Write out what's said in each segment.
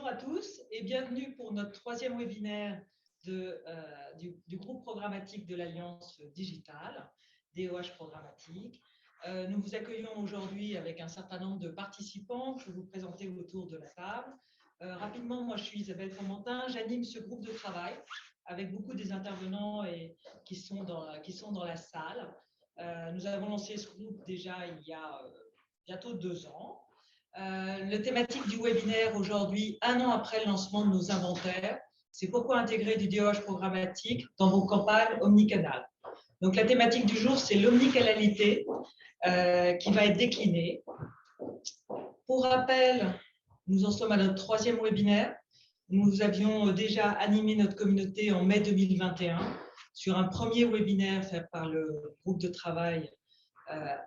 Bonjour à tous et bienvenue pour notre troisième webinaire du groupe programmatique de l'Alliance Digitale, DOH Programmatique. Nous vous accueillons aujourd'hui avec un certain nombre de participants que je vais vous présenter autour de la table. Rapidement, moi je suis Isabelle Fomentin, j'anime ce groupe de travail avec beaucoup des intervenants qui sont dans la salle. Nous avons lancé ce groupe déjà il y a bientôt 2 ans. Le thématique du webinaire aujourd'hui, 1 an après le lancement de nos inventaires, c'est pourquoi intégrer du DOH programmatique dans vos campagnes omnicanales. Donc la thématique du jour, c'est l'omnicanalité qui va être déclinée. Pour rappel, nous en sommes à notre 3e webinaire. Nous avions déjà animé notre communauté en mai 2021 sur un premier webinaire fait par le groupe de travail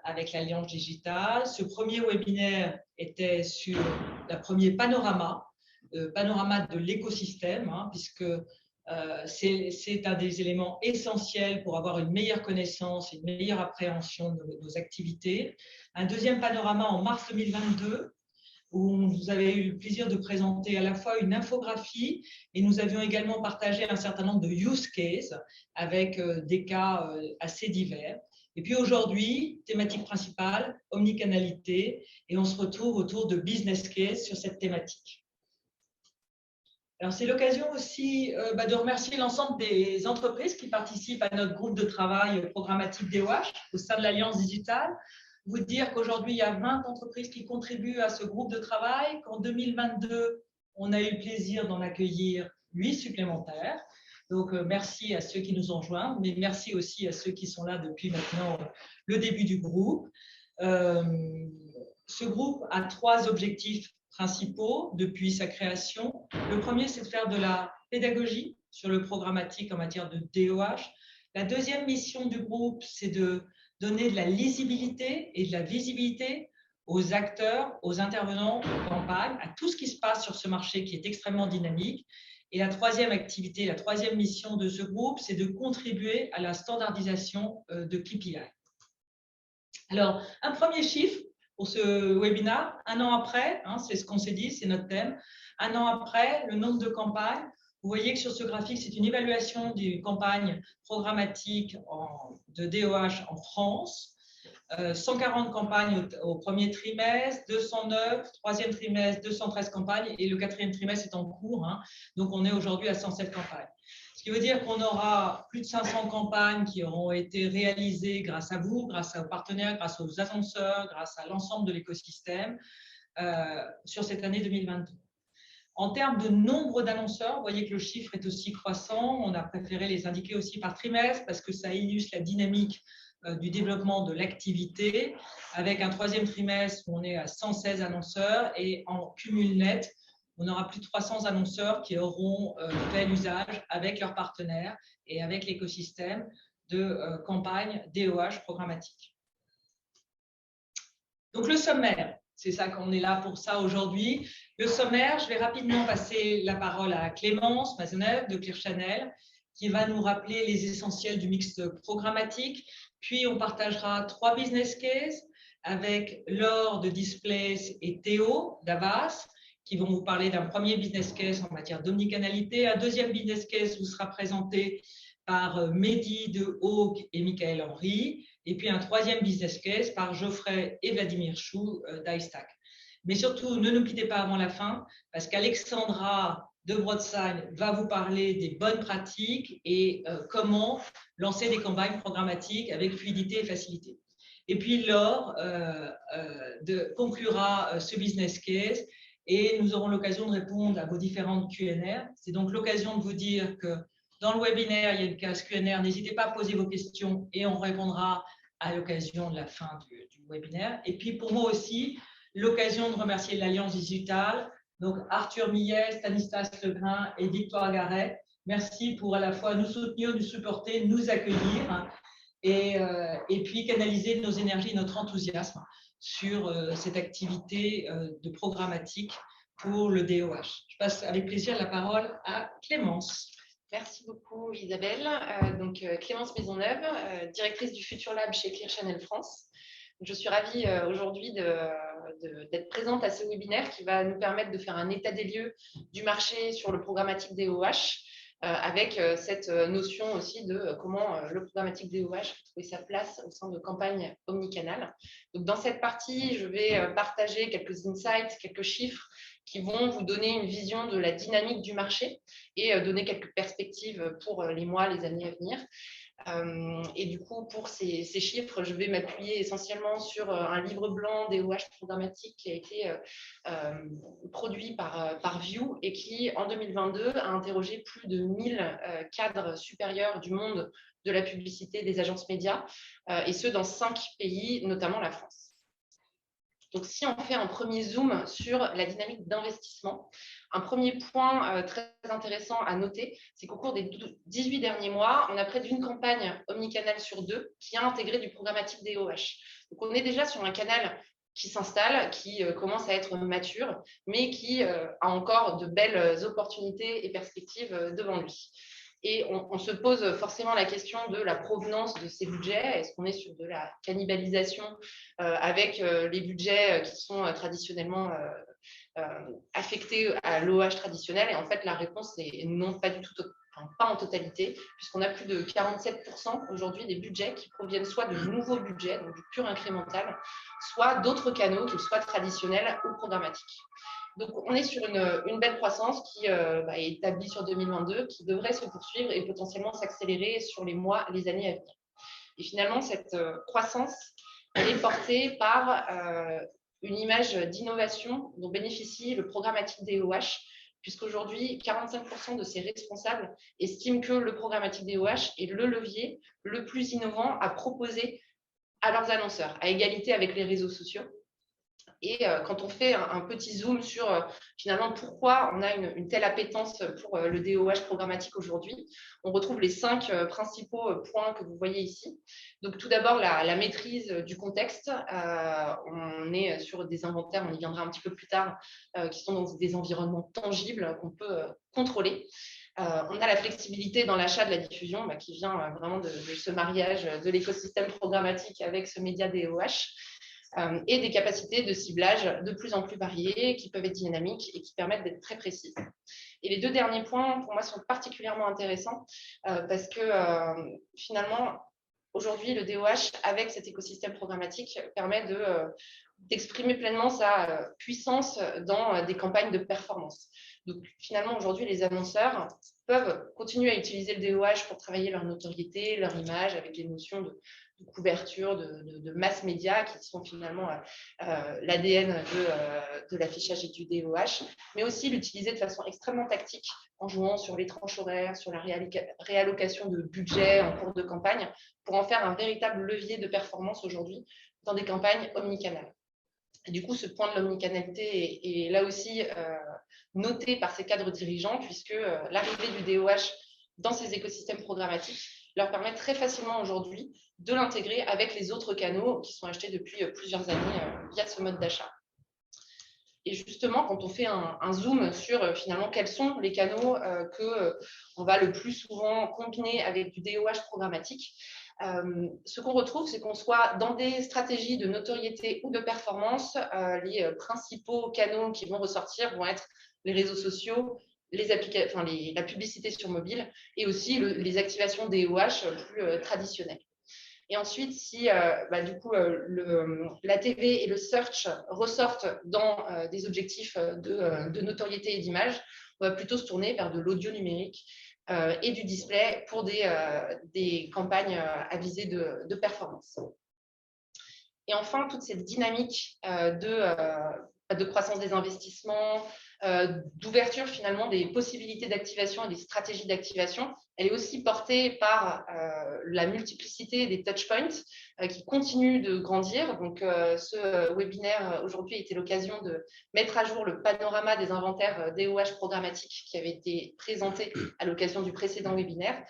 avec l'Alliance Digitale. Ce premier webinaire était sur le premier panorama de l'écosystème, puisque c'est un des éléments essentiels pour avoir une meilleure connaissance et une meilleure appréhension de nos activités. Un deuxième panorama en mars 2022, où vous avez eu le plaisir de présenter à la fois une infographie et nous avions également partagé un certain nombre de use cases avec des cas assez divers. Et puis aujourd'hui, thématique principale, omnicanalité, et on se retrouve autour de business case sur cette thématique. Alors c'est l'occasion aussi de remercier l'ensemble des entreprises qui participent à notre groupe de travail programmatique DOH au sein de l'Alliance Digitale. Vous dire qu'aujourd'hui, il y a 20 entreprises qui contribuent à ce groupe de travail, qu'en 2022, on a eu le plaisir d'en accueillir 8 supplémentaires. Donc, merci à ceux qui nous ont rejoints, mais merci aussi à ceux qui sont là depuis maintenant le début du groupe. Ce groupe a 3 objectifs principaux depuis sa création. Le premier, c'est de faire de la pédagogie sur le programmatique en matière de DOH. La deuxième mission du groupe, c'est de donner de la lisibilité et de la visibilité aux acteurs, aux intervenants, aux campagnes, à tout ce qui se passe sur ce marché qui est extrêmement dynamique. Et la troisième activité, la troisième mission de ce groupe, c'est de contribuer à la standardisation de KPI. Alors, un premier chiffre pour ce webinaire, 1 an après, c'est ce qu'on s'est dit, c'est notre thème. 1 an après, le nombre de campagnes. Vous voyez que sur ce graphique, c'est une évaluation des campagnes programmatiques de DOH en France. 140 campagnes au premier trimestre, 209, 3e trimestre, 213 campagnes et le 4e trimestre est en cours. Donc, on est aujourd'hui à 107 campagnes. Ce qui veut dire qu'on aura plus de 500 campagnes qui auront été réalisées grâce à vous, grâce aux partenaires, grâce aux annonceurs, grâce à l'ensemble de l'écosystème sur cette année 2022. En termes de nombre d'annonceurs, vous voyez que le chiffre est aussi croissant. On a préféré les indiquer aussi par trimestre parce que ça illustre la dynamique du développement de l'activité, avec un 3e trimestre où on est à 116 annonceurs et en cumul net, on aura plus de 300 annonceurs qui auront fait l'usage avec leurs partenaires et avec l'écosystème de campagnes DOH programmatiques. Donc le sommaire, c'est ça qu'on est là pour ça aujourd'hui. Le sommaire, je vais rapidement passer la parole à Clémence Maisonneuve de Clear Channel qui va nous rappeler les essentiels du mix programmatique. Puis, on partagera 3 business cases avec Laure de Displays et Théo d'Avas qui vont vous parler d'un premier business case en matière d'omnicanalité. Un deuxième business case vous sera présenté par Mehdi de Hawk et Michael Henry. Et puis, un 3e business case par Geoffrey et Vladimir Chou d'iStack. Mais surtout, ne nous quittez pas avant la fin parce qu'Alexandra de Broadside va vous parler des bonnes pratiques et comment lancer des campagnes programmatiques avec fluidité et facilité. Et puis Laure conclura ce business case et nous aurons l'occasion de répondre à vos différentes Q&R. C'est donc l'occasion de vous dire que dans le webinaire, il y a une case Q&R. N'hésitez pas à poser vos questions et on répondra à l'occasion de la fin du webinaire. Et puis pour moi aussi, l'occasion de remercier l'Alliance Digitale, donc Arthur Millet, Stanislas Legrain et Victoire Garet. Merci pour à la fois nous soutenir, nous supporter, nous accueillir et puis canaliser nos énergies, notre enthousiasme sur cette activité de programmatique pour le DOH. Je passe avec plaisir la parole à Clémence. Merci beaucoup Isabelle. Donc Clémence Maisonneuve, directrice du Futur Lab chez Clear Channel France. Je suis ravie aujourd'hui d'être présente à ce webinaire qui va nous permettre de faire un état des lieux du marché sur le programmatique DOH, avec cette notion aussi de comment le programmatique DOH peut trouver sa place au sein de campagnes omnicanales. Donc, dans cette partie, je vais partager quelques insights, quelques chiffres qui vont vous donner une vision de la dynamique du marché et donner quelques perspectives pour les mois, les années à venir. Et du coup, pour ces chiffres, je vais m'appuyer essentiellement sur un livre blanc DOH programmatique qui a été produit par View et qui, en 2022, a interrogé plus de 1000 cadres supérieurs du monde de la publicité des agences médias, et ce, dans 5 pays, notamment la France. Donc, si on fait un premier zoom sur la dynamique d'investissement, un premier point très intéressant à noter, c'est qu'au cours des 18 derniers mois, on a près d'une campagne omnicanale sur 2 qui a intégré du programmatique DOH. Donc, on est déjà sur un canal qui s'installe, qui commence à être mature, mais qui a encore de belles opportunités et perspectives devant lui. Et on se pose forcément la question de la provenance de ces budgets. Est-ce qu'on est sur de la cannibalisation avec les budgets qui sont traditionnellement affectés à l'OH traditionnel? Et en fait, la réponse est non, pas du tout, pas en totalité, puisqu'on a plus de 47% aujourd'hui des budgets qui proviennent soit de nouveaux budgets, donc du pur incrémental, soit d'autres canaux, qu'ils soient traditionnels ou programmatiques. Donc, on est sur une belle croissance qui est établie sur 2022, qui devrait se poursuivre et potentiellement s'accélérer sur les mois, les années à venir. Et finalement, cette croissance, elle est portée par une image d'innovation dont bénéficie le programmatique DOH, puisqu'aujourd'hui, 45% de ses responsables estiment que le programmatique DOH est le levier le plus innovant à proposer à leurs annonceurs, à égalité avec les réseaux sociaux. Et quand on fait un petit zoom sur finalement pourquoi on a une telle appétence pour le DOH programmatique aujourd'hui, on retrouve les 5 principaux points que vous voyez ici. Donc, tout d'abord, la maîtrise du contexte. On est sur des inventaires, on y viendra un petit peu plus tard, qui sont dans des environnements tangibles qu'on peut contrôler. On a la flexibilité dans l'achat de la diffusion qui vient vraiment de ce mariage de l'écosystème programmatique avec ce média DOH. Et des capacités de ciblage de plus en plus variées, qui peuvent être dynamiques et qui permettent d'être très précises. Et les 2 derniers points, pour moi, sont particulièrement intéressants parce que finalement, aujourd'hui, le DOH, avec cet écosystème programmatique, permet d'exprimer pleinement sa puissance dans des campagnes de performance. Donc, finalement, aujourd'hui, les annonceurs peuvent continuer à utiliser le DOH pour travailler leur notoriété, leur image, avec les notions de couverture, de mass média qui sont finalement l'ADN de l'affichage et du DOH, mais aussi l'utiliser de façon extrêmement tactique en jouant sur les tranches horaires, sur la réallocation de budget en cours de campagne pour en faire un véritable levier de performance aujourd'hui dans des campagnes omnicanales. Et du coup, ce point de l'omnicanalité est là aussi noté par ces cadres dirigeants puisque l'arrivée du DOH dans ces écosystèmes programmatiques leur permet très facilement aujourd'hui de l'intégrer avec les autres canaux qui sont achetés depuis plusieurs années via ce mode d'achat. Et justement, quand on fait un zoom sur finalement quels sont les canaux qu'on va le plus souvent combiner avec du DOH programmatique, ce qu'on retrouve, c'est qu'on soit dans des stratégies de notoriété ou de performance, les principaux canaux qui vont ressortir vont être les réseaux sociaux, la publicité sur mobile et aussi les activations DOH plus traditionnelles. Et ensuite, si du coup, la TV et le search ressortent dans des objectifs de notoriété et d'image, on va plutôt se tourner vers de l'audio numérique et du display pour des campagnes à visée de performance. Et enfin, toute cette dynamique de croissance des investissements, d'ouverture finalement des possibilités d'activation et des stratégies d'activation, elle est aussi portée par la multiplicité des touchpoints qui continuent de grandir. Donc, ce webinaire aujourd'hui était l'occasion de mettre à jour le panorama des inventaires DOH programmatiques qui avait été présenté à l'occasion du précédent webinaire.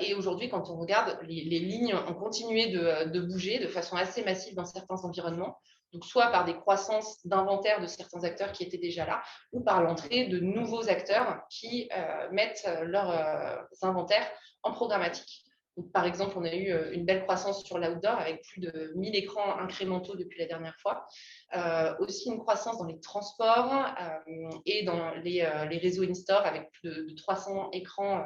Et aujourd'hui, quand on regarde, les lignes ont continué de bouger de façon assez massive dans certains environnements. Donc, soit par des croissances d'inventaire de certains acteurs qui étaient déjà là, ou par l'entrée de nouveaux acteurs qui mettent leurs inventaires en programmatique. Donc, par exemple, on a eu une belle croissance sur l'outdoor avec plus de 1000 écrans incrémentaux depuis la dernière fois. Aussi une croissance dans les transports et dans les réseaux in-store avec plus de 300 écrans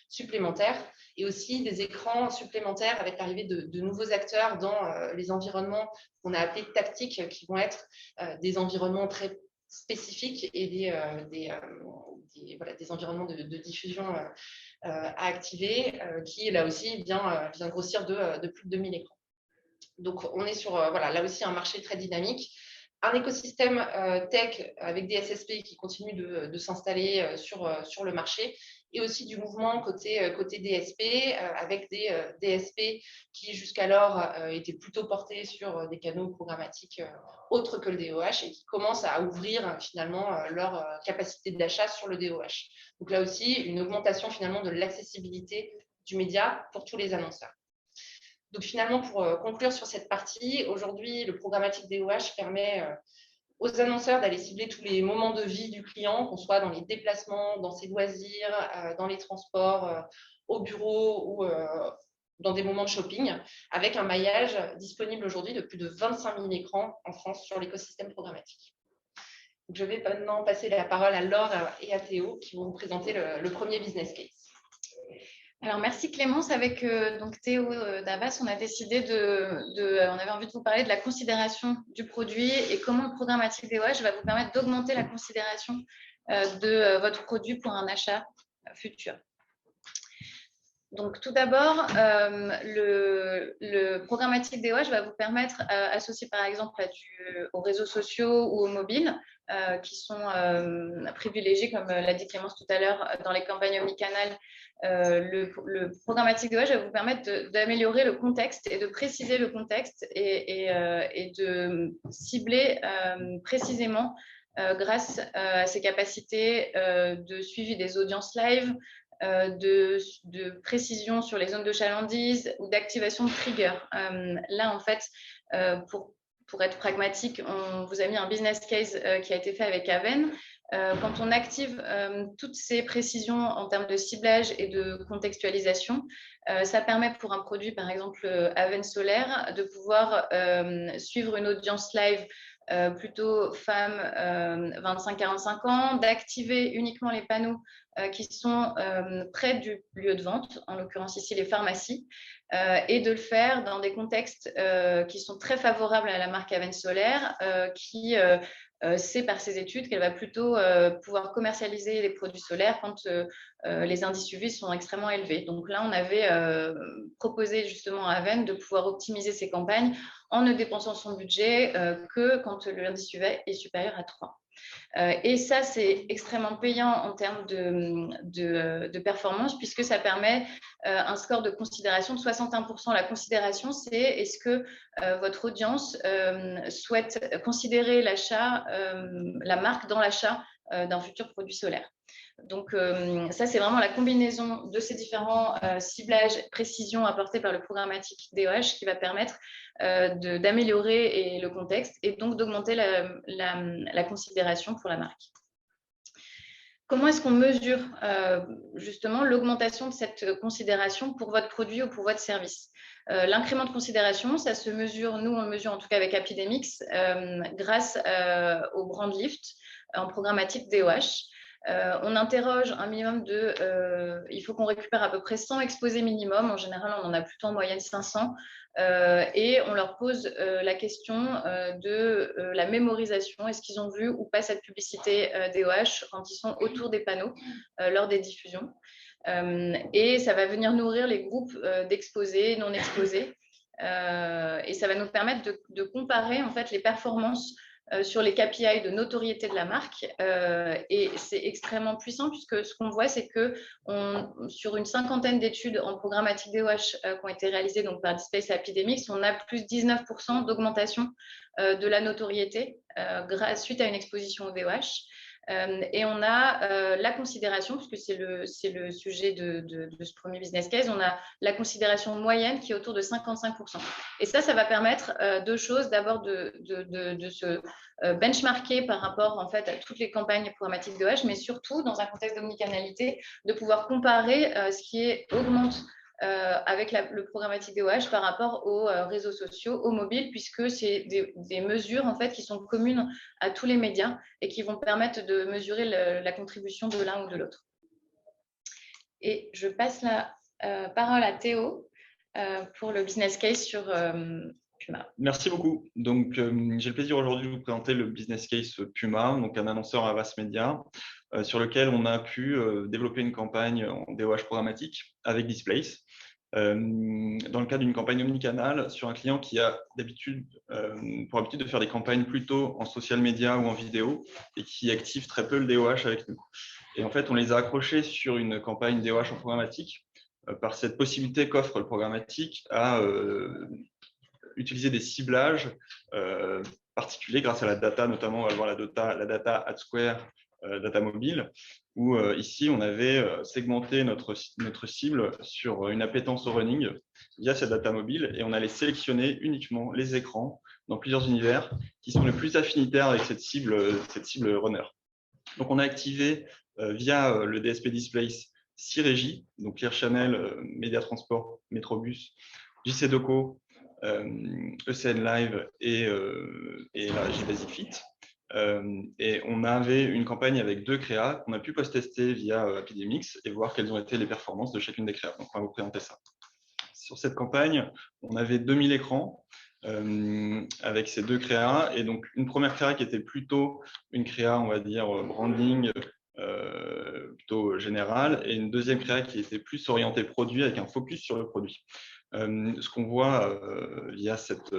supplémentaires, et aussi des écrans supplémentaires avec l'arrivée de nouveaux acteurs dans les environnements qu'on a appelés tactiques, qui vont être des environnements très spécifiques et des environnements de diffusion à activer, qui là aussi vient grossir de plus de 2000 écrans. Donc on est sur là aussi un marché très dynamique, un écosystème tech avec des SSP qui continuent de s'installer sur le marché, et aussi du mouvement côté DSP avec des DSP qui jusqu'alors étaient plutôt portés sur des canaux programmatiques autres que le DOH, et qui commencent à ouvrir finalement leur capacité d'achat sur le DOH. Donc là aussi, une augmentation finalement de l'accessibilité du média pour tous les annonceurs. Donc finalement, pour conclure sur cette partie, aujourd'hui, le programmatique DOH permet aux annonceurs d'aller cibler tous les moments de vie du client, qu'on soit dans les déplacements, dans ses loisirs, dans les transports, au bureau ou dans des moments de shopping, avec un maillage disponible aujourd'hui de plus de 25 000 écrans en France sur l'écosystème programmatique. Donc, je vais maintenant passer la parole à Laure et à Théo qui vont vous présenter le premier business case. Alors, merci Clémence. Avec donc Théo Davas, on a décidé on avait envie de vous parler de la considération du produit et comment le programmatique DOH va vous permettre d'augmenter la considération de votre produit pour un achat futur. Donc, tout d'abord, le programmatique DOH va vous permettre, associé par exemple aux réseaux sociaux ou aux mobiles, qui sont privilégiés, comme l'a dit Clémence tout à l'heure, dans les campagnes omnicanal. Le programmatique DOH va vous permettre d'améliorer le contexte et de préciser le contexte et de cibler précisément grâce à ses capacités de suivi des audiences live, de précision sur les zones de chalandise ou d'activation de trigger. Là, en fait, pour être pragmatique, on vous a mis un business case qui a été fait avec Aven. Quand on active toutes ces précisions en termes de ciblage et de contextualisation, ça permet pour un produit, par exemple Aven Solaire, de pouvoir suivre une audience live plutôt femmes 25-45 ans, d'activer uniquement les panneaux qui sont près du lieu de vente, en l'occurrence ici les pharmacies, et de le faire dans des contextes qui sont très favorables à la marque Aven Solaire, qui sait par ses études qu'elle va plutôt pouvoir commercialiser les produits solaires quand les indices UV sont extrêmement élevés. Donc là, on avait proposé justement à Aven de pouvoir optimiser ses campagnes en ne dépensant son budget que quand l'indice UV est supérieur à 3. Et ça, c'est extrêmement payant en termes de performance, puisque ça permet un score de considération de 61%. La considération, c'est est-ce que votre audience souhaite considérer l'achat, la marque dans l'achat d'un futur produit solaire. Donc, ça, c'est vraiment la combinaison de ces différents ciblages, précisions apportés par le programmatique DOH qui va permettre d'améliorer le contexte et donc d'augmenter la considération pour la marque. Comment est-ce qu'on mesure justement l'augmentation de cette considération pour votre produit ou pour votre service? L'incrément de considération, ça se mesure, nous on le mesure en tout cas avec Apidemix, grâce au brand lift en programmatique DOH. On interroge un minimum il faut qu'on récupère à peu près 100 exposés minimum. En général, on en a plutôt en moyenne 500. Et on leur pose la question de la mémorisation. Est-ce qu'ils ont vu ou pas cette publicité DOH quand ils sont autour des panneaux lors des diffusions? Et ça va venir nourrir les groupes d'exposés, non exposés. Et ça va nous permettre de comparer en fait les performances sur les KPI de notoriété de la marque, et c'est extrêmement puissant puisque ce qu'on voit, c'est que sur une cinquantaine d'études en programmatique DOH qui ont été réalisées donc, par Dispace et Apidemix, on a plus 19% d'augmentation de la notoriété suite à une exposition au DOH. Et on a la considération, puisque c'est le sujet de ce premier business case, on a la considération moyenne qui est autour de 55%. Et ça va permettre deux choses. D'abord, de se benchmarker par rapport en fait, à toutes les campagnes programmatiques DOH, mais surtout, dans un contexte d'omnicanalité, de pouvoir comparer ce qui augmente avec le programmatique DOH par rapport aux réseaux sociaux, aux mobiles, puisque c'est des mesures en fait, qui sont communes à tous les médias et qui vont permettre de mesurer la contribution de l'un ou de l'autre. Et je passe la parole à Théo pour le business case sur Puma. Merci beaucoup. Donc, j'ai le plaisir aujourd'hui de vous présenter le business case Puma, donc un annonceur à Avast Media, sur lequel on a pu développer une campagne en DOH programmatique avec Displace, dans le cadre d'une campagne omnicanal sur un client qui a pour habitude de faire des campagnes plutôt en social media ou en vidéo et qui active très peu le DOH avec nous. Et en fait, on les a accrochés sur une campagne DOH en programmatique par cette possibilité qu'offre le programmatique à utiliser des ciblages particuliers grâce à la data, notamment on va voir la data AdSquare, data mobile, où ici on avait segmenté notre cible sur une appétence au running via cette data mobile et on allait sélectionner uniquement les écrans dans plusieurs univers qui sont les plus affinitaires avec cette cible runner. Donc on a activé via le DSP Displace 6 régies, donc Clear Channel, Média Transport, Metrobus, JCDecaux, ECN Live et la régie Basic Fit. Et on avait une campagne avec 2 créas qu'on a pu post-tester via Epidemix et voir quelles ont été les performances de chacune des créas. Donc, on va vous présenter ça. Sur cette campagne, on avait 2000 écrans avec ces 2 créas. Et donc, une première créa qui était plutôt une créa, on va dire, branding, plutôt générale, et une deuxième créa qui était plus orientée produit avec un focus sur le produit. Ce qu'on voit via cette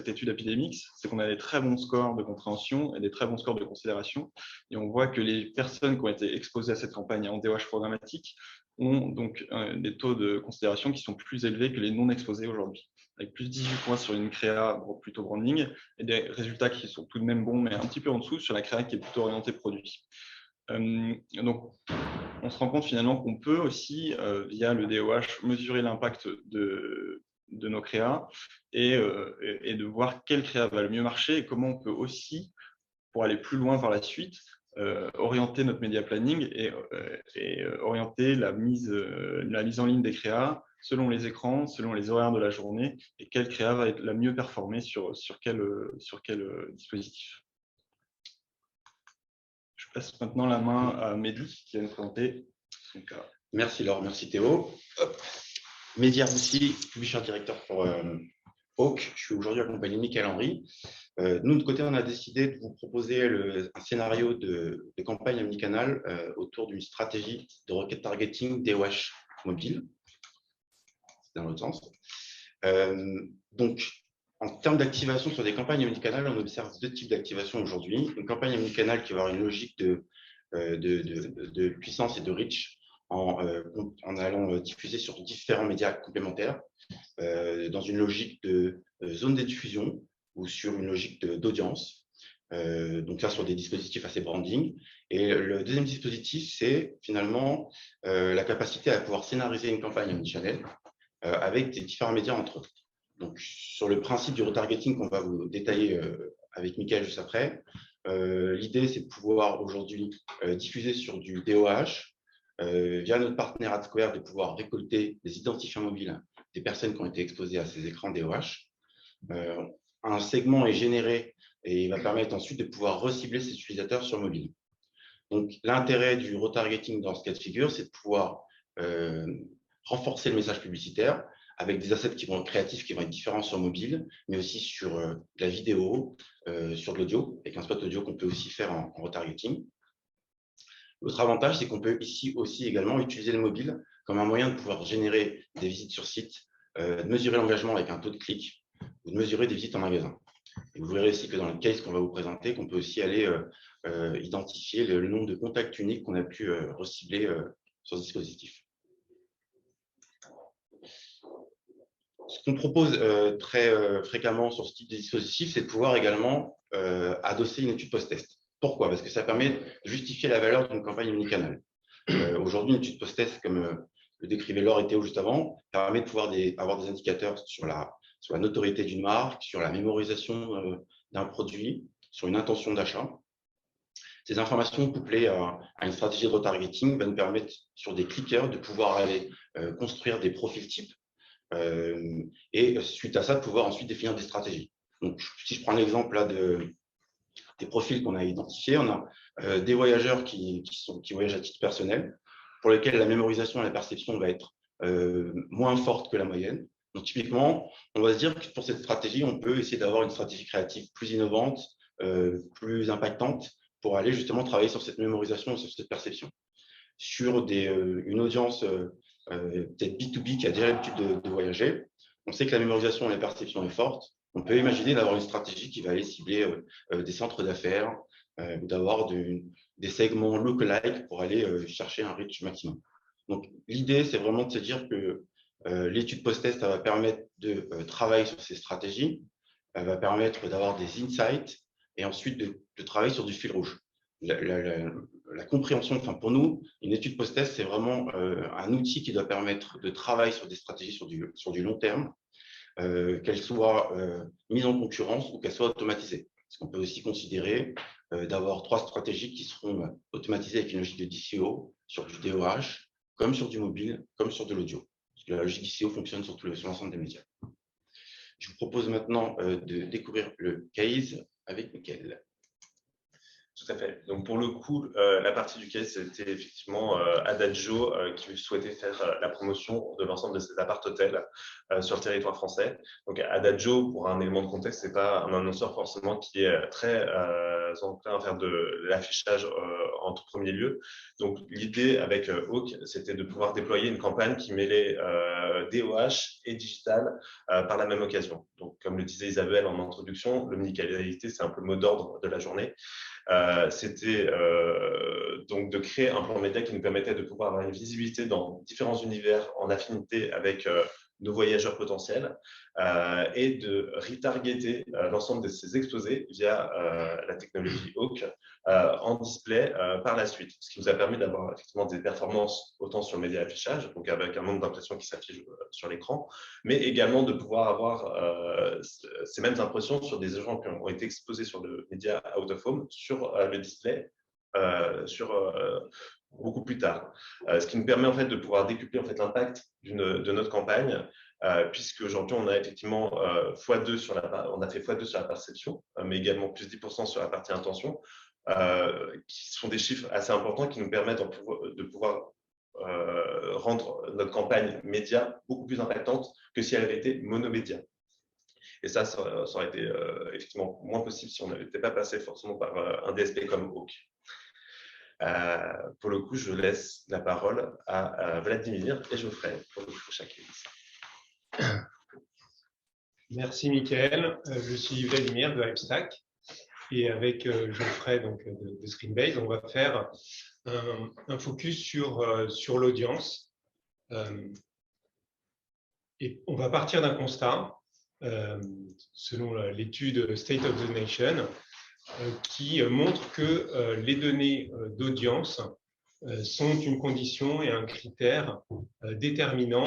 étude Epidemix, c'est qu'on a des très bons scores de compréhension et des très bons scores de considération. Et on voit que les personnes qui ont été exposées à cette campagne en DOH programmatique ont donc des taux de considération qui sont plus élevés que les non exposés aujourd'hui, avec plus de 18 points sur une créa plutôt branding et des résultats qui sont tout de même bons, mais un petit peu en dessous sur la créa qui est plutôt orientée produit. Donc, on se rend compte finalement qu'on peut aussi, via le DOH, mesurer l'impact de nos créas et de voir quelle créa va le mieux marcher et comment on peut aussi, pour aller plus loin par la suite, orienter notre média planning et orienter la mise en ligne des créas selon les écrans, selon les horaires de la journée et quelle créa va être la mieux performée sur quel dispositif. Je passe maintenant la main à Mehdi qui va nous présenter son cas. Merci Laure, merci Théo. Mehdi Arboussi, publisher directeur pour Hawk. Je suis aujourd'hui accompagné de Michael Henry. Nous, de côté, on a décidé de vous proposer un scénario de campagne omnicanal autour d'une stratégie de requête targeting DOH mobile. C'est dans l'autre sens. Donc, en termes d'activation sur des campagnes omnicanales, on observe 2 types d'activation aujourd'hui. Une campagne omnicanale qui va avoir une logique de puissance et de reach en allant diffuser sur différents médias complémentaires, dans une logique de zone de diffusion ou sur une logique d'audience. Donc là, sur des dispositifs assez branding. Et le deuxième dispositif, c'est finalement la capacité à pouvoir scénariser une campagne omnichannel avec des différents médias entre eux. Donc, sur le principe du retargeting qu'on va vous détailler avec Michael juste après, l'idée, c'est de pouvoir aujourd'hui diffuser sur du DOH, via notre partenaire AdSquare, de pouvoir récolter des identifiants mobiles des personnes qui ont été exposées à ces écrans DOH. Un segment est généré et il va permettre ensuite de pouvoir recibler ces utilisateurs sur mobile. Donc, l'intérêt du retargeting dans ce cas de figure, c'est de pouvoir renforcer le message publicitaire avec des assets qui vont être créatifs, qui vont être différents sur mobile, mais aussi sur de la vidéo, sur de l'audio, avec un spot audio qu'on peut aussi faire en retargeting. L'autre avantage, c'est qu'on peut ici aussi également utiliser le mobile comme un moyen de pouvoir générer des visites sur site, de mesurer l'engagement avec un taux de clic, ou de mesurer des visites en magasin. Et vous verrez aussi que dans le case qu'on va vous présenter, qu'on peut aussi aller identifier le nombre de contacts uniques qu'on a pu recibler sur ce dispositif. Ce qu'on propose très fréquemment sur ce type de dispositif, c'est de pouvoir également adosser une étude post-test. Pourquoi? Parce que ça permet de justifier la valeur d'une campagne omnicanal. Aujourd'hui, une étude post-test, comme le décrivait Laure et Théo juste avant, permet de pouvoir avoir des indicateurs sur la notoriété d'une marque, sur la mémorisation d'un produit, sur une intention d'achat. Ces informations couplées à une stratégie de retargeting va nous permettre, sur des clickers, de pouvoir aller construire des profils types et suite à ça, de pouvoir ensuite définir des stratégies. Donc, si je prends l'exemple là des profils qu'on a identifiés, on a des voyageurs qui voyagent à titre personnel, pour lesquels la mémorisation et la perception va être moins forte que la moyenne. Donc, typiquement, on va se dire que pour cette stratégie, on peut essayer d'avoir une stratégie créative plus innovante, plus impactante, pour aller justement travailler sur cette mémorisation et sur cette perception. Sur une audience peut-être B2B qui a déjà l'habitude de voyager, on sait que la mémorisation et la perception est forte. On peut imaginer d'avoir une stratégie qui va aller cibler des centres d'affaires, d'avoir des segments lookalike pour aller chercher un reach maximum. Donc, l'idée, c'est vraiment de se dire que l'étude post-test va permettre de travailler sur ces stratégies, elle va permettre d'avoir des insights et ensuite de travailler sur du fil rouge. La compréhension, enfin pour nous, une étude post-test, c'est vraiment un outil qui doit permettre de travailler sur des stratégies sur du long terme, qu'elles soient mises en concurrence ou qu'elles soient automatisées. Parce qu'on peut aussi considérer d'avoir 3 stratégies qui seront automatisées avec une logique de DCO sur du DOH, comme sur du mobile, comme sur de l'audio. La logique DCO fonctionne sur l'ensemble des médias. Je vous propose maintenant de découvrir le case avec Mickaël. Tout à fait. Donc, pour le coup, la partie du case, c'était effectivement Adagio qui souhaitait faire la promotion de l'ensemble de ses appart-hôtels sur le territoire français. Donc, Adagio, pour un élément de contexte, ce n'est pas un annonceur forcément qui est très enclin à faire de l'affichage en tout premier lieu. Donc, l'idée avec Hawk, c'était de pouvoir déployer une campagne qui mêlait DOH et digital par la même occasion. Donc, comme le disait Isabelle en introduction, l'omnicanalité, c'est un peu le mot d'ordre de la journée. C'était donc de créer un plan média qui nous permettait de pouvoir avoir une visibilité dans différents univers en affinité avec nos voyageurs potentiels et de retargeter l'ensemble de ces exposés via la technologie Hawk en display par la suite, ce qui nous a permis d'avoir effectivement des performances autant sur le média affichage, donc avec un nombre d'impressions qui s'affichent sur l'écran, mais également de pouvoir avoir ces mêmes impressions sur des gens qui ont été exposés sur le média out of home, sur le display, beaucoup plus tard. Ce qui nous permet en fait de pouvoir décupler en fait l'impact de notre campagne, puisque aujourd'hui on a effectivement x2 sur on a fait x2 sur la perception, mais également plus 10% sur la partie intention, qui sont des chiffres assez importants qui nous permettent de pouvoir rendre notre campagne média beaucoup plus impactante que si elle avait été monomédia. Et ça aurait été effectivement moins possible si on n'était pas passé forcément par un DSP comme Hawk. Pour le coup, je laisse la parole à Vladimir et Geoffrey pour le prochain case. Merci Mickaël. Je suis Vladimir de HypeStack et avec Geoffrey donc, de Screenbase, on va faire un focus sur l'audience. Et on va partir d'un constat, selon l'étude State of the Nation, qui montre que les données d'audience sont une condition et un critère déterminant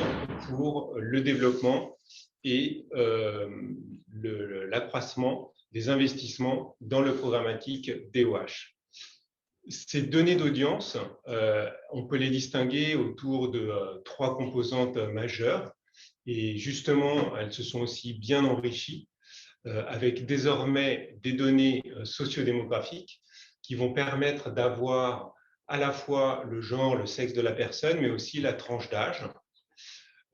pour le développement et l'accroissement des investissements dans le programmatique DOH. Ces données d'audience, on peut les distinguer autour de 3 composantes majeures et justement, elles se sont aussi bien enrichies avec désormais des données sociodémographiques qui vont permettre d'avoir à la fois le genre, le sexe de la personne, mais aussi la tranche d'âge.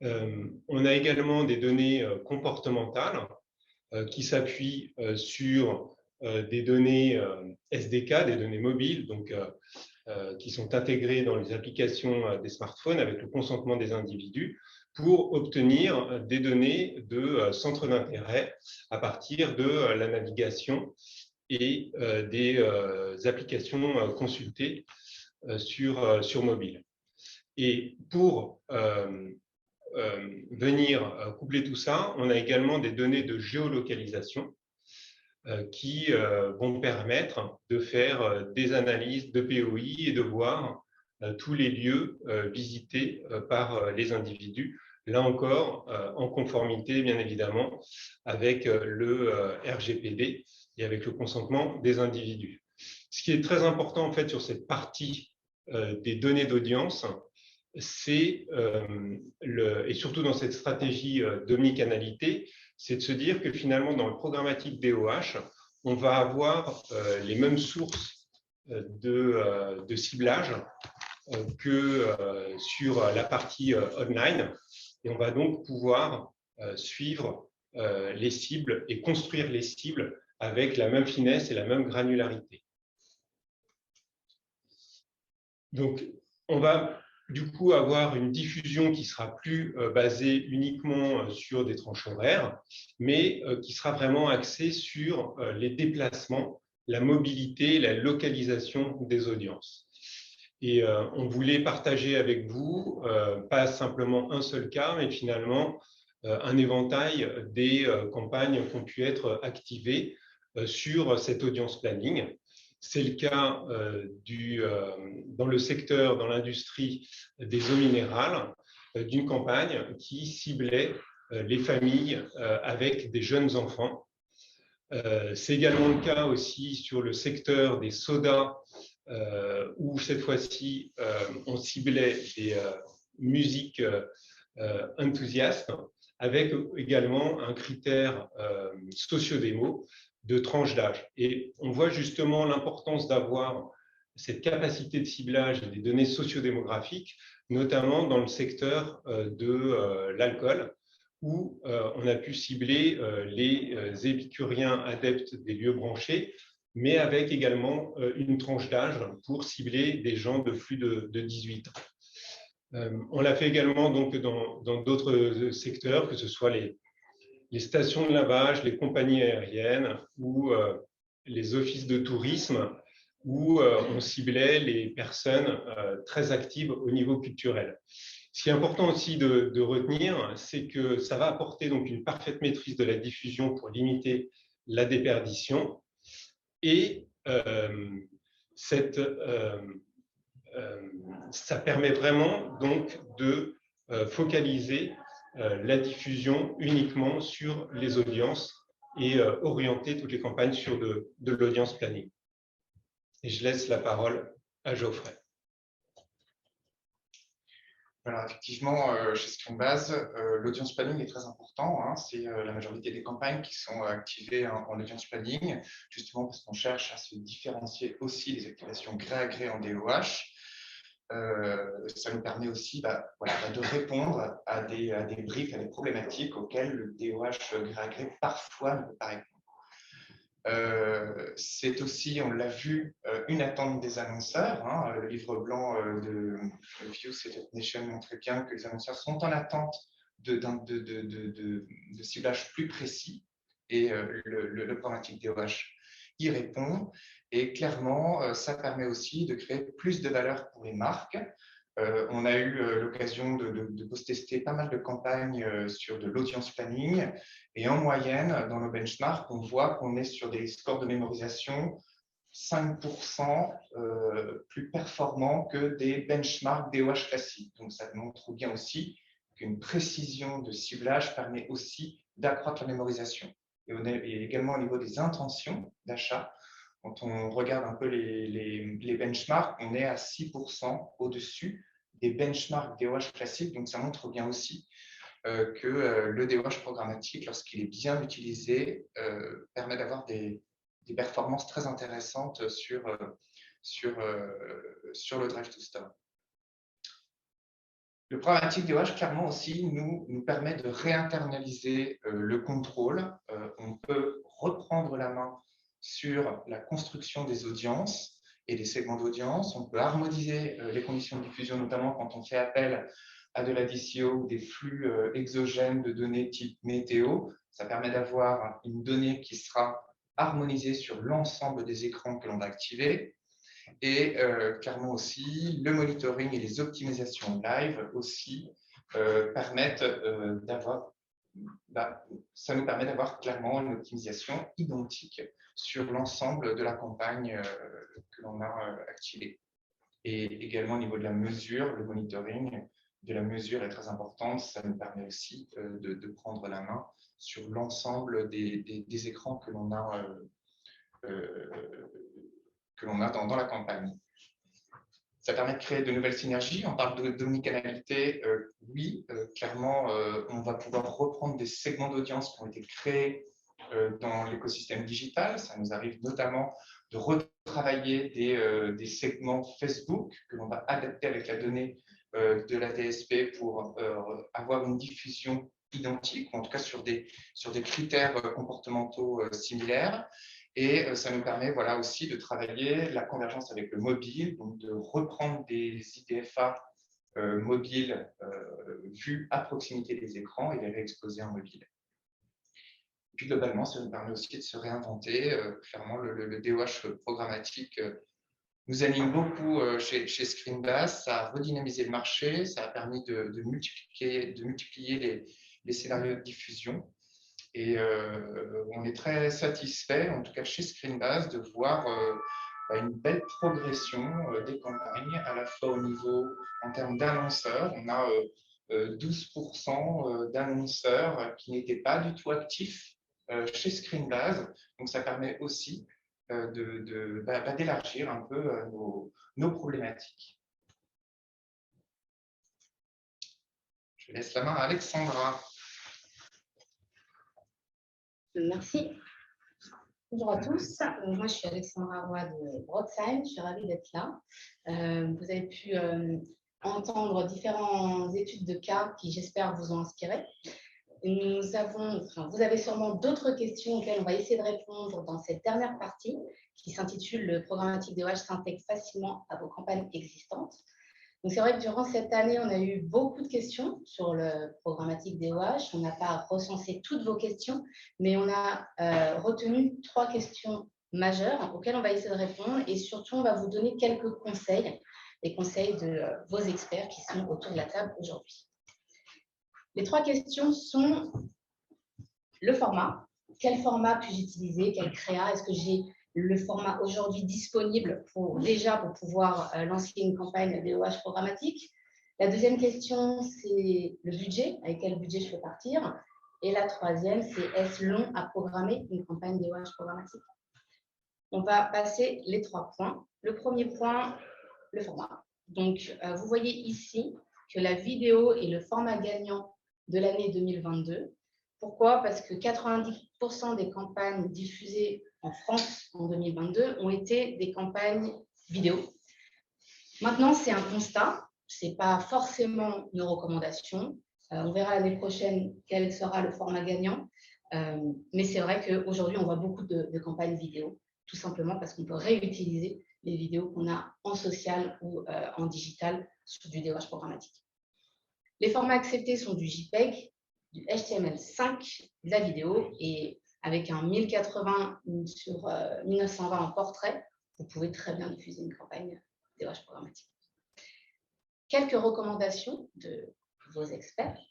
On a également des données comportementales qui s'appuient sur des données SDK, des données mobiles, donc, qui sont intégrées dans les applications des smartphones avec le consentement des individus pour obtenir des données de centres d'intérêt à partir de la navigation et des applications consultées sur mobile. Et pour venir coupler tout ça, on a également des données de géolocalisation qui vont permettre de faire des analyses de POI et de voir tous les lieux visités par les individus, là encore en conformité bien évidemment avec le RGPD et avec le consentement des individus. Ce qui est très important en fait sur cette partie des données d'audience, c'est, et surtout dans cette stratégie d'omnicanalité, c'est de se dire que finalement dans le programmatique DOH, on va avoir les mêmes sources de ciblage que sur la partie online, et on va donc pouvoir suivre les cibles et construire les cibles avec la même finesse et la même granularité. Donc, on va du coup avoir une diffusion qui sera plus basée uniquement sur des tranches horaires, mais qui sera vraiment axée sur les déplacements, la mobilité, la localisation des audiences. Et on voulait partager avec vous, pas simplement un seul cas, mais finalement un éventail des campagnes qui ont pu être activées sur cette audience planning. C'est le cas dans le secteur, dans l'industrie des eaux minérales, d'une campagne qui ciblait les familles avec des jeunes enfants. C'est également le cas aussi sur le secteur des sodas, où cette fois-ci, on ciblait des musiques enthousiastes, avec également un critère socio-démo de tranche d'âge. Et on voit justement l'importance d'avoir cette capacité de ciblage des données sociodémographiques, notamment dans le secteur de l'alcool, où on a pu cibler les épicuriens adeptes des lieux branchés, mais avec également une tranche d'âge pour cibler des gens de plus de 18 ans. On l'a fait également donc, dans d'autres secteurs, que ce soit les stations de lavage, les compagnies aériennes ou les offices de tourisme, où on ciblait les personnes très actives au niveau culturel. Ce qui est important aussi de retenir, c'est que ça va apporter donc une parfaite maîtrise de la diffusion pour limiter la déperdition. Et ça permet vraiment donc de focaliser la diffusion uniquement sur les audiences et orienter toutes les campagnes sur de l'audience planning. Et je laisse la parole à Geoffrey. Alors effectivement, chez ScreenBase, l'audience planning est très important. Hein, c'est la majorité des campagnes qui sont activées en audience planning, justement parce qu'on cherche à se différencier aussi des activations gré à gré en DOH. Ça nous permet aussi de répondre à des briefs, à des problématiques auxquelles le DOH gré à gré parfois ne peut pas répondre. C'est aussi, on l'a vu, une attente des annonceurs. Hein. Le livre blanc de View Setup Nation montrait bien que les annonceurs sont en attente de ciblage plus précis, et le programmatique DOH y répond. Et clairement, ça permet aussi de créer plus de valeur pour les marques. On a eu l'occasion de post-tester pas mal de campagnes sur de l'audience planning. Et en moyenne, dans nos benchmarks, on voit qu'on est sur des scores de mémorisation 5% plus performants que des benchmarks DOH classiques. Donc, ça montre bien aussi qu'une précision de ciblage permet aussi d'accroître la mémorisation. Et également au niveau des intentions d'achat, quand on regarde un peu les benchmarks, on est à 6% au-dessus des benchmarks DOH classiques. Donc, ça montre bien aussi que le DOH programmatique, lorsqu'il est bien utilisé, permet d'avoir des performances très intéressantes sur le drive to store. Le programmatique DOH, clairement aussi, nous permet de réinternaliser le contrôle. On peut reprendre la main sur la construction des audiences et des segments d'audience. On peut harmoniser les conditions de diffusion, notamment quand on fait appel à de la DCO ou des flux exogènes de données type météo. Ça permet d'avoir une donnée qui sera harmonisée sur l'ensemble des écrans que l'on va activer. Et clairement aussi, le monitoring et les optimisations live aussi permettent d'avoir, ça nous permet d'avoir clairement une optimisation identique sur l'ensemble de la campagne que l'on a activée. Et également au niveau de la mesure, le monitoring de la mesure est très important. Ça nous permet aussi de prendre la main sur l'ensemble des écrans que l'on a que l'on a dans la campagne. Ça permet de créer de nouvelles synergies. On parle d'omnicanalité. Oui, clairement, on va pouvoir reprendre des segments d'audience qui ont été créés dans l'écosystème digital. Ça nous arrive notamment de retravailler des segments Facebook que l'on va adapter avec la donnée de la DSP pour avoir une diffusion identique, ou en tout cas sur des critères comportementaux similaires. Et ça nous permet voilà, aussi de travailler la convergence avec le mobile, donc de reprendre des IDFA mobiles vus à proximité des écrans et les réexposer en mobile. Et puis globalement, ça nous permet aussi de se réinventer. Clairement, le DOH programmatique nous anime beaucoup chez Screenbase. Ça a redynamisé le marché, ça a permis de multiplier les scénarios de diffusion. Et on est très satisfait, en tout cas chez Screenbase, de voir une belle progression des campagnes, à la fois au niveau en termes d'annonceurs. On a 12% d'annonceurs qui n'étaient pas du tout actifs chez Screenbase. Donc ça permet aussi d'élargir un peu nos problématiques. Je laisse la main à Alexandra. Merci. Bonjour à tous. Moi, je suis Alexandra Roy de Broadside. Je suis ravie d'être là. Vous avez pu entendre différentes études de cas qui, j'espère, vous ont inspiré. Vous avez sûrement d'autres questions auxquelles on va essayer de répondre dans cette dernière partie qui s'intitule « Le programmatique DOH s'intègre facilement à vos campagnes existantes ». Donc, c'est vrai que durant cette année, on a eu beaucoup de questions sur le programmatique DOH. On n'a pas recensé toutes vos questions, mais on a retenu 3 questions majeures auxquelles on va essayer de répondre. Et surtout, on va vous donner quelques conseils, les conseils de vos experts qui sont autour de la table aujourd'hui. Les 3 questions sont le format. Quel format puis-je utiliser? Quel créa? Est-ce que j'ai le format aujourd'hui disponible pour pouvoir lancer une campagne DOH programmatique? La deuxième question, c'est le budget. Avec quel budget je peux partir? Et la troisième, c'est est-ce long à programmer une campagne DOH programmatique? On va passer les 3 points. Le premier point, le format. Donc, vous voyez ici que la vidéo est le format gagnant de l'année 2022. Pourquoi? Parce que 90% des campagnes diffusées en France en 2022 ont été des campagnes vidéo. Maintenant, c'est un constat, ce n'est pas forcément nos recommandations. On verra l'année prochaine quel sera le format gagnant. Mais c'est vrai qu'aujourd'hui, on voit beaucoup de campagnes vidéo, tout simplement parce qu'on peut réutiliser les vidéos qu'on a en social ou en digital sur du DOH programmatique. Les formats acceptés sont du JPEG, du HTML5, de la vidéo, et avec un 1080 sur 1920 en portrait, vous pouvez très bien diffuser une campagne DOH programmatique. Quelques recommandations de vos experts.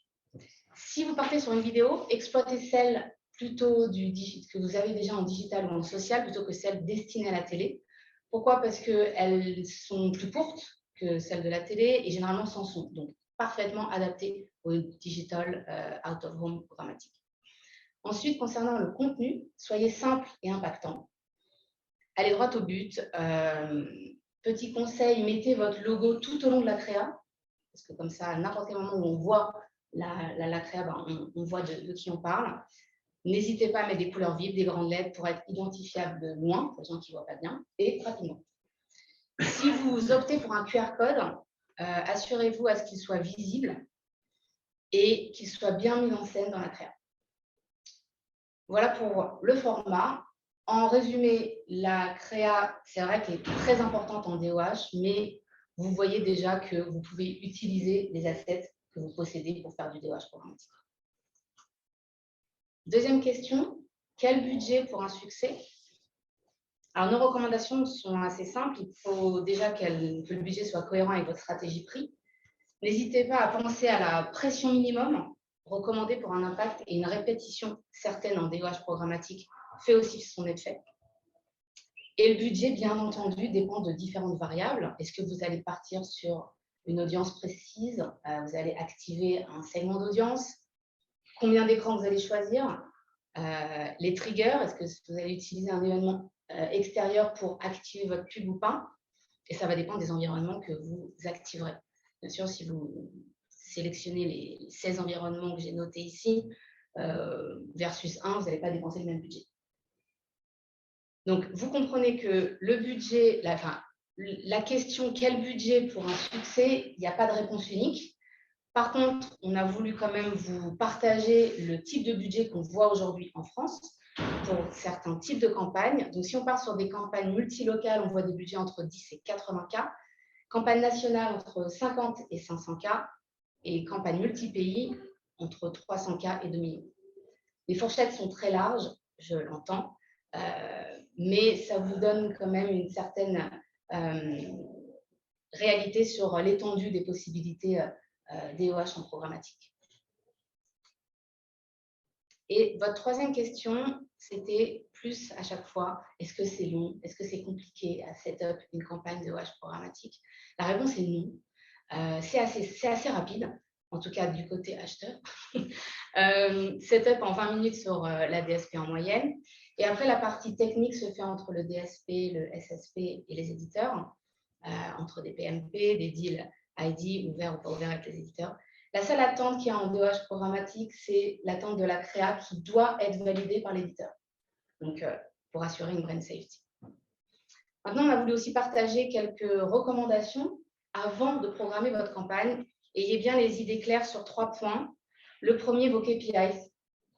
Si vous partez sur une vidéo, exploitez celle plutôt que vous avez déjà en digital ou en social plutôt que celle destinée à la télé. Pourquoi? Parce qu'elles sont plus courtes que celles de la télé et généralement sans son. Donc, parfaitement adaptées au digital out of home programmatique. Ensuite, concernant le contenu, soyez simple et impactant. Allez droit au but. Petit conseil, mettez votre logo tout au long de la créa, parce que comme ça, à n'importe quel moment où on voit la créa, on voit de qui on parle. N'hésitez pas à mettre des couleurs vives, des grandes lettres pour être identifiable de loin, pour les gens qui ne voient pas bien, et rapidement. Si vous optez pour un QR code, assurez-vous à ce qu'il soit visible et qu'il soit bien mis en scène dans la créa. Voilà pour le format. En résumé, la créa, c'est vrai qu'elle est très importante en DOH, mais vous voyez déjà que vous pouvez utiliser les assets que vous possédez pour faire du DOH programmatique. Deuxième question, quel budget pour un succès? Alors, nos recommandations sont assez simples. Il faut déjà que le budget soit cohérent avec votre stratégie prix. N'hésitez pas à penser à la pression minimum recommandée pour un impact et une répétition certaine en DOH programmatique fait aussi son effet. Et le budget, bien entendu, dépend de différentes variables. Est-ce que vous allez partir sur une audience précise? Vous allez activer un segment d'audience? Combien d'écrans vous allez choisir? Les triggers, est-ce que vous allez utiliser un événement extérieur pour activer votre pub ou pas. Et ça va dépendre des environnements que vous activerez. Bien sûr, si vous sélectionnez les 16 environnements que j'ai notés ici, versus 1, vous n'allez pas dépenser le même budget. Donc, vous comprenez que le budget, la question quel budget pour un succès, il n'y a pas de réponse unique. Par contre, on a voulu quand même vous partager le type de budget qu'on voit aujourd'hui en France pour certains types de campagnes. Donc, si on part sur des campagnes multilocales, on voit des budgets entre 10 et 80 K, campagne nationale entre 50 et 500 K, et campagne multi-pays entre 300 K et 2 millions. Les fourchettes sont très larges, je l'entends, mais ça vous donne quand même une certaine réalité sur l'étendue des possibilités DOH en programmatique. Et votre troisième question, c'était plus à chaque fois, est-ce que c'est long, est-ce que c'est compliqué à set up une campagne DOH programmatique? La réponse est non. C'est assez rapide, en tout cas du côté acheteur. Setup en 20 minutes sur la DSP en moyenne. Et après, la partie technique se fait entre le DSP, le SSP et les éditeurs, entre des PMP, des deals ID ouverts ou pas ouverts avec les éditeurs. La seule attente qu'il y a en DOH programmatique, c'est l'attente de la créa qui doit être validée par l'éditeur, donc pour assurer une brand safety. Maintenant, on a voulu aussi partager quelques recommandations avant de programmer votre campagne. Ayez bien les idées claires sur 3 points. Le premier, vos KPIs.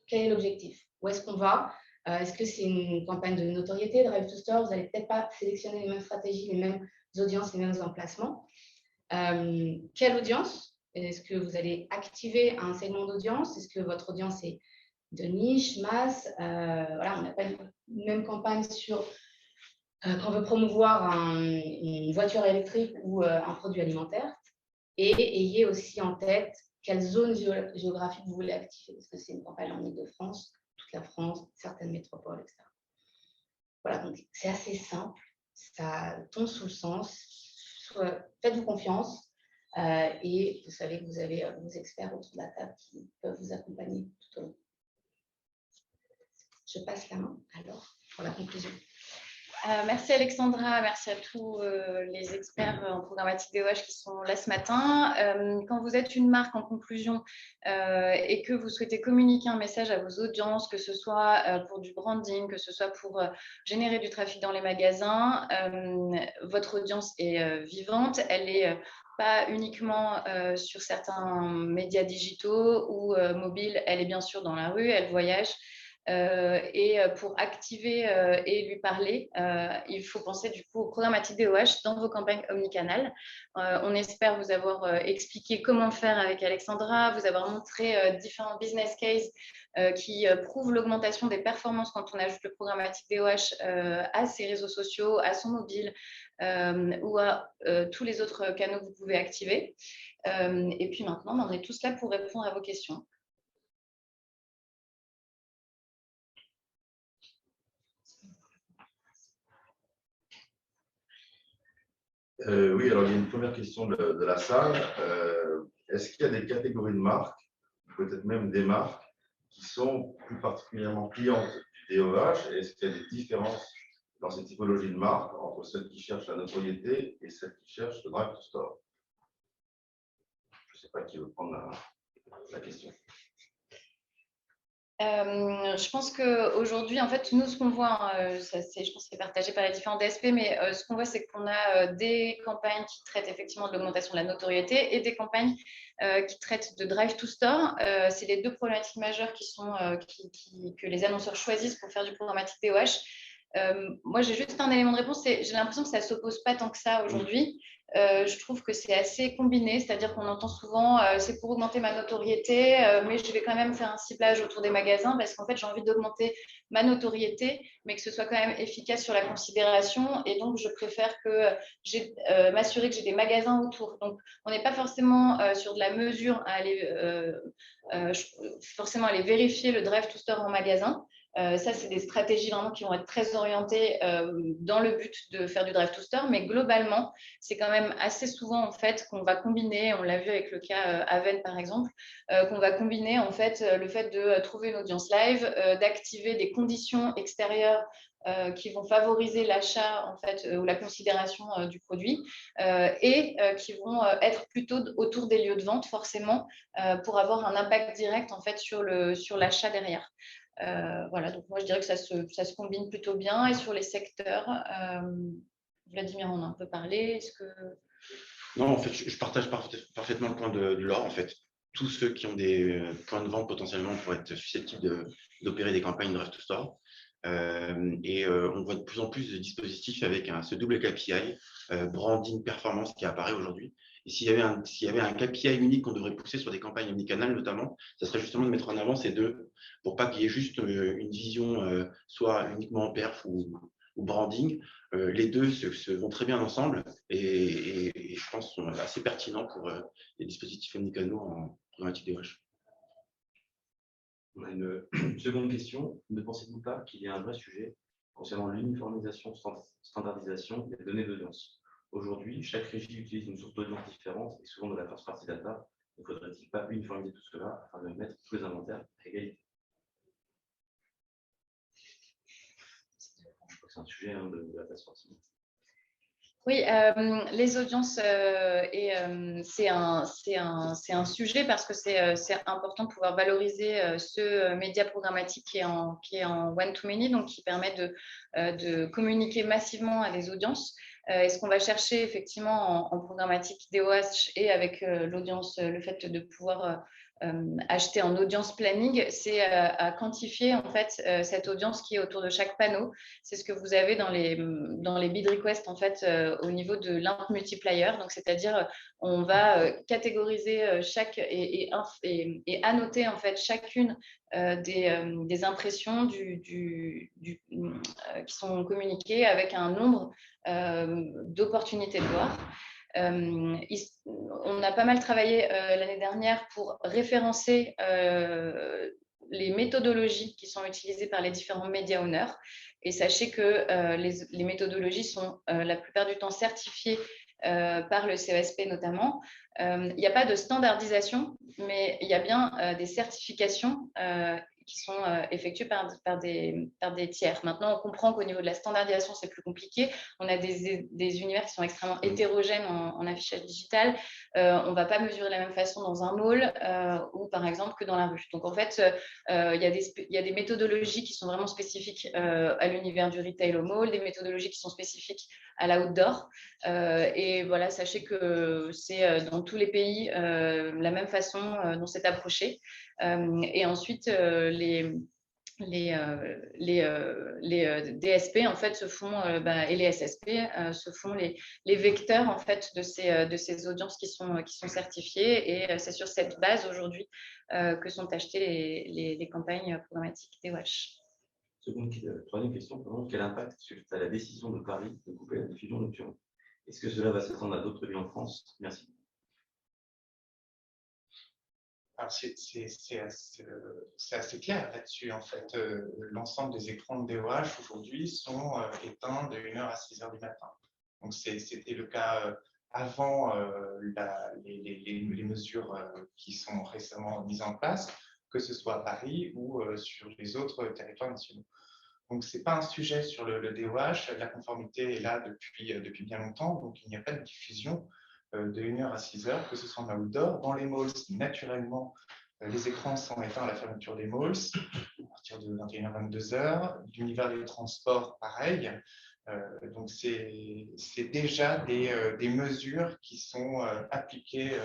Quel est l'objectif? Où est-ce qu'on va? Est-ce que c'est une campagne de notoriété, drive to store? Vous n'allez peut-être pas sélectionner les mêmes stratégies, les mêmes audiences, les mêmes emplacements. Quelle audience? Est-ce que vous allez activer un segment d'audience? Est-ce que votre audience est de niche, masse? Voilà, on n'a pas une même campagne sur quand on veut promouvoir une voiture électrique ou un produit alimentaire. Et ayez aussi en tête quelle zone géographique vous voulez activer. Est-ce que c'est une campagne en Île-de-France, toute la France, certaines métropoles, etc. Voilà, donc c'est assez simple. Ça tombe sous le sens. Faites-vous confiance. Et vous savez que vous avez vos experts autour de la table qui peuvent vous accompagner tout au long. Je passe la main alors pour la conclusion. Merci Alexandra, merci à tous les experts en programmatique DOH qui sont là ce matin. Quand vous êtes une marque en conclusion et que vous souhaitez communiquer un message à vos audiences, que ce soit pour du branding, que ce soit pour générer du trafic dans les magasins, votre audience est vivante, elle est pas uniquement sur certains médias digitaux ou mobiles, elle est bien sûr dans la rue, elle voyage. Et pour activer et lui parler, il faut penser du coup au programmatique DOH dans vos campagnes omnicanal. On espère vous avoir expliqué comment faire avec Alexandra, vous avoir montré différents business cases qui prouvent l'augmentation des performances quand on ajoute le programmatique DOH à ses réseaux sociaux, à son mobile ou à tous les autres canaux que vous pouvez activer. Et puis maintenant, on est tous là pour répondre à vos questions. Oui, alors il y a une première question de la salle. Est-ce qu'il y a des catégories de marques, peut-être même des marques, qui sont plus particulièrement clientes du DOH? Est-ce qu'il y a des différences dans ces typologies de marques entre celles qui cherchent la notoriété et celles qui cherchent le drive to store? Je ne sais pas qui veut prendre la question. Je pense qu'aujourd'hui, en fait, nous, ce qu'on voit, je pense que c'est partagé par les différents DSP, mais ce qu'on voit, c'est qu'on a des campagnes qui traitent effectivement de l'augmentation de la notoriété et des campagnes qui traitent de drive to store. C'est les deux problématiques majeures que les annonceurs choisissent pour faire du programmatique DOH. Moi, j'ai juste un élément de réponse, j'ai l'impression que ça ne s'oppose pas tant que ça aujourd'hui. Je trouve que c'est assez combiné, c'est-à-dire qu'on entend souvent c'est pour augmenter ma notoriété, mais je vais quand même faire un ciblage autour des magasins parce qu'en fait j'ai envie d'augmenter ma notoriété, mais que ce soit quand même efficace sur la considération, et donc je préfère m'assurer que j'ai des magasins autour. Donc on n'est pas forcément sur de la mesure à forcément aller vérifier le drive to store en magasin. Ça, c'est des stratégies vraiment qui vont être très orientées dans le but de faire du drive to store, mais globalement, c'est quand même assez souvent en fait qu'on va combiner, on l'a vu avec le cas Aven par exemple, qu'on va combiner en fait le fait de trouver une audience live, d'activer des conditions extérieures qui vont favoriser l'achat en fait, ou la considération du produit et qui vont être plutôt autour des lieux de vente forcément pour avoir un impact direct en fait sur l'achat derrière. Voilà, donc moi je dirais que ça se combine plutôt bien. Et sur les secteurs, Vladimir en a un peu parlé. Est-ce que... Non, en fait, je partage parfaitement le point de Laure. En fait, tous ceux qui ont des points de vente potentiellement pour être susceptibles d'opérer des campagnes Drive to Store. On voit de plus en plus de dispositifs avec ce double KPI, branding, performance qui apparaît aujourd'hui. Et s'il y avait un KPI unique qu'on devrait pousser sur des campagnes omnicanales notamment, ça serait justement de mettre en avant ces deux pour pas qu'il y ait juste une vision soit uniquement en perf ou branding. Les deux se vont très bien ensemble et je pense sont assez pertinents pour les dispositifs omnicanaux en programmatique DOH. On a une seconde question. Ne pensez-vous pas qu'il y a un vrai sujet concernant l'uniformisation, standardisation des données d'audience? Aujourd'hui, chaque régie utilise une source d'audience différente et souvent de la first party data. Ne faudrait-il pas uniformiser tout cela afin de mettre tous les inventaires à égalité? Je crois que c'est un sujet de la first party. Oui, les audiences, c'est un sujet parce que c'est important de pouvoir valoriser ce média programmatique qui est en one-to-many, donc qui permet de communiquer massivement à des audiences. Et ce qu'on va chercher effectivement en programmatique DOH et avec l'audience, le fait de pouvoir acheter en audience planning, c'est à quantifier en fait cette audience qui est autour de chaque panneau. C'est ce que vous avez dans les bid requests en fait au niveau de l'int multiplier. Donc c'est-à-dire on va catégoriser chaque et annoter en fait chacune des impressions qui sont communiquées avec un nombre d'opportunités de voir. On a pas mal travaillé l'année dernière pour référencer les méthodologies qui sont utilisées par les différents media owners. Et sachez que les méthodologies sont la plupart du temps certifiées par le CESP notamment. Il n'y a pas de standardisation, mais il y a bien des certifications qui sont effectuées par des tiers. Maintenant, on comprend qu'au niveau de la standardisation, c'est plus compliqué. On a des univers qui sont extrêmement hétérogènes en affichage digital. On ne va pas mesurer de la même façon dans un mall ou par exemple que dans la rue. Donc en fait, il y a des méthodologies qui sont vraiment spécifiques à l'univers du retail au mall, des méthodologies qui sont spécifiques à l'outdoor. Et voilà, sachez que c'est dans tous les pays la même façon dont c'est approché. Et ensuite, les DSP en fait se font et les SSP se font les vecteurs en fait de ces audiences qui sont certifiées, et c'est sur cette base aujourd'hui que sont achetées les campagnes programmatiques DOH. Troisième question, quel impact suite à la décision de Paris de couper la diffusion nocturne? Est-ce que cela va s'étendre à d'autres villes en France? Merci. Alors, c'est assez clair là-dessus. En fait, l'ensemble des écrans de DOH aujourd'hui sont éteints de 1h à 6h du matin. Donc, c'était le cas avant les mesures qui sont récemment mises en place, que ce soit à Paris ou sur les autres territoires nationaux. Donc, ce n'est pas un sujet sur le DOH. La conformité est là depuis bien longtemps. Donc, il n'y a pas de diffusion de 1h à 6h, que ce soit en outdoor. Dans les malls, naturellement, les écrans sont éteints à la fermeture des malls, à partir de 21h, 22h. L'univers des transports, pareil. Donc, c'est déjà des mesures qui sont appliquées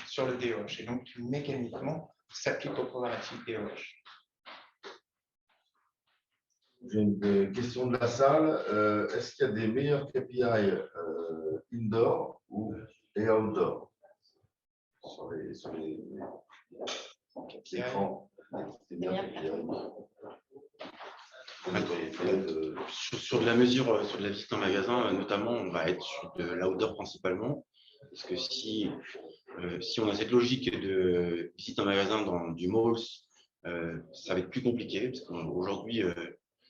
sur le DOH et donc qui mécaniquement s'appliquent aux problématiques DOH. J'ai une question de la salle. Est-ce qu'il y a des meilleurs KPI indoor et outdoor sur les écrans? Sur de la mesure, sur de la visite en magasin, notamment, on va être sur de l'outdoor principalement. Parce que si on a cette logique de visite en magasin dans du malls, ça va être plus compliqué. Parce qu'aujourd'hui,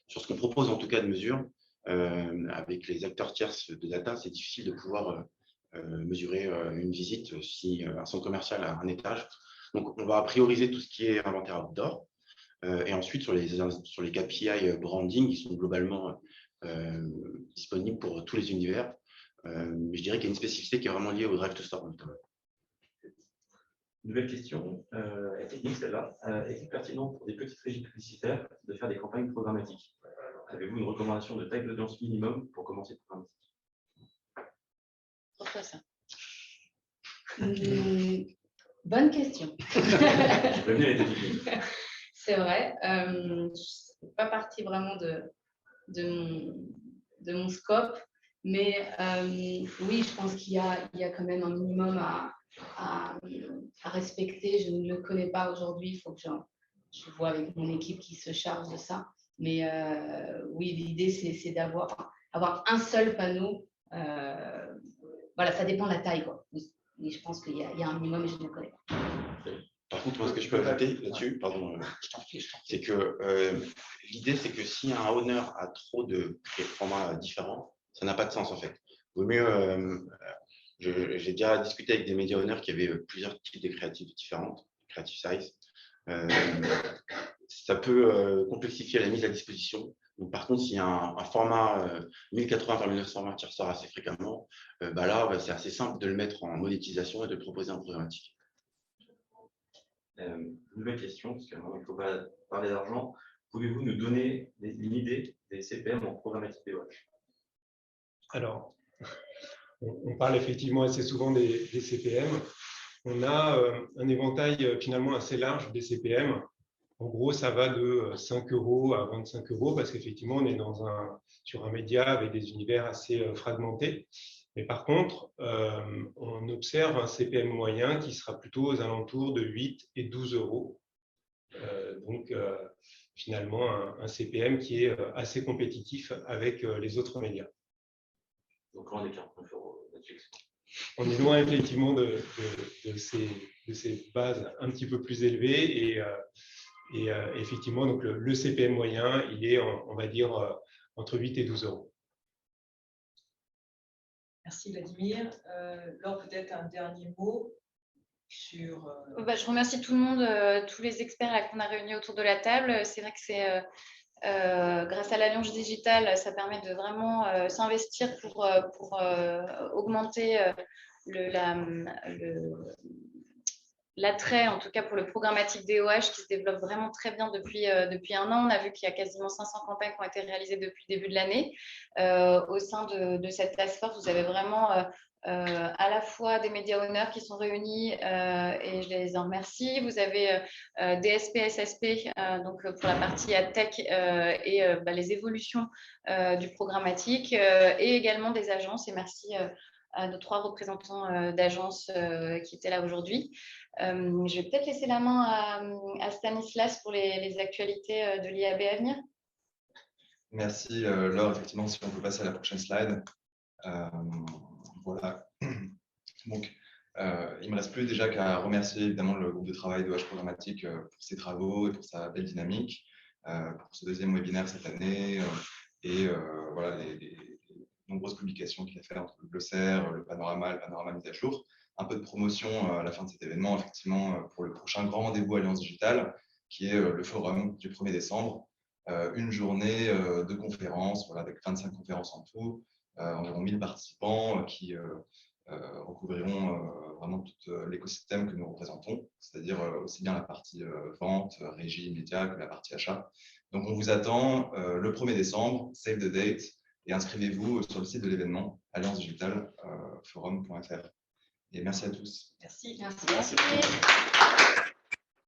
sur ce qu'on propose en tout cas de mesure, avec les acteurs tierces de data, c'est difficile de pouvoir mesurer une visite si un centre commercial a un étage. Donc, on va prioriser tout ce qui est inventaire outdoor. Et ensuite, sur les KPI branding, qui sont globalement disponibles pour tous les univers. Mais je dirais qu'il y a une spécificité qui est vraiment liée au Drive to Store notamment. Nouvelle question, technique celle-là. Est-il pertinent pour des petites régies publicitaires de faire des campagnes programmatiques? Avez-vous une recommandation de taille d'audience minimum pour commencer le programmatique? Pourquoi ça? Bonne question. Je préviens les techniques. C'est vrai. Je ne fais pas partie vraiment de mon scope, mais oui, je pense qu'il y a quand même un minimum à respecter. Je ne le connais pas aujourd'hui. Il faut que je vois avec mon équipe qui se charge de ça. Mais oui, l'idée, c'est d'avoir un seul panneau. Voilà, ça dépend de la taille, quoi. Mais je pense qu'il y a un minimum et je ne le connais pas. Par contre, moi, ce que je peux ajouter là-dessus, pardon, c'est que l'idée, c'est que si un owner a trop de formats différents, ça n'a pas de sens en fait. Vaut mieux, j'ai déjà discuté avec des média owners qui avaient plusieurs types de créatives différentes, creative size. Ça peut complexifier la mise à disposition. Donc, par contre, s'il y a un format 1080 par 1920 qui ressort assez fréquemment, là, c'est assez simple de le mettre en monétisation et de le proposer en programmatique. Nouvelle question, parce qu'il ne faut pas parler d'argent. Pouvez-vous nous donner une idée des CPM en programmatique DOH? Alors, on parle effectivement assez souvent des CPM. On a un éventail finalement assez large des CPM. En gros, ça va de 5 € à 25 € parce qu'effectivement, on est sur un média avec des univers assez fragmentés. Mais par contre, on observe un CPM moyen qui sera plutôt aux alentours de 8 et 12 €. Donc, finalement, un CPM qui est assez compétitif avec les autres médias. Donc, loin des 49 € Netflix. On est loin effectivement de ces bases un petit peu plus élevées et effectivement, donc le CPM moyen, il est, on va dire, entre 8 et 12 €. Merci Vladimir. Laure, peut-être un dernier mot sur… Je remercie tout le monde, tous les experts qu'on a réunis autour de la table. C'est vrai que c'est… grâce à l'Alliance digitale, ça permet de vraiment s'investir pour augmenter l'attrait, en tout cas pour le programmatique DOH qui se développe vraiment très bien depuis 1 an. On a vu qu'il y a quasiment 500 campagnes qui ont été réalisées depuis le début de l'année. Au sein de cette task force, vous avez vraiment à la fois des médias owners qui sont réunis et je les en remercie. Vous avez DSP, SSP, donc pour la partie AdTech et les évolutions du programmatique et également des agences. Et merci à nos 3 représentants d'agences qui étaient là aujourd'hui. Je vais peut-être laisser la main à Stanislas pour les actualités de l'IAB à venir. Merci Laure. Effectivement, si on peut passer à la prochaine slide. Voilà. Donc, il ne me reste plus déjà qu'à remercier évidemment le groupe de travail DOH Programmatique pour ses travaux et pour sa belle dynamique, pour ce 2e webinaire cette année et voilà, les nombreuses publications qu'il a fait entre le glossaire, le panorama mis à jour. Un peu de promotion à la fin de cet événement, effectivement, pour le prochain grand rendez-vous Alliance Digitale, qui est le forum du 1er décembre. Une journée de conférences, voilà, avec 25 conférences en tout, environ 1000 participants qui recouvriront vraiment tout l'écosystème que nous représentons, c'est-à-dire aussi bien la partie vente, régie, médias que la partie achat. Donc, on vous attend le 1er décembre, save the date, et inscrivez-vous sur le site de l'événement alliancedigitale.forum.fr. Et merci à tous. Merci. Merci.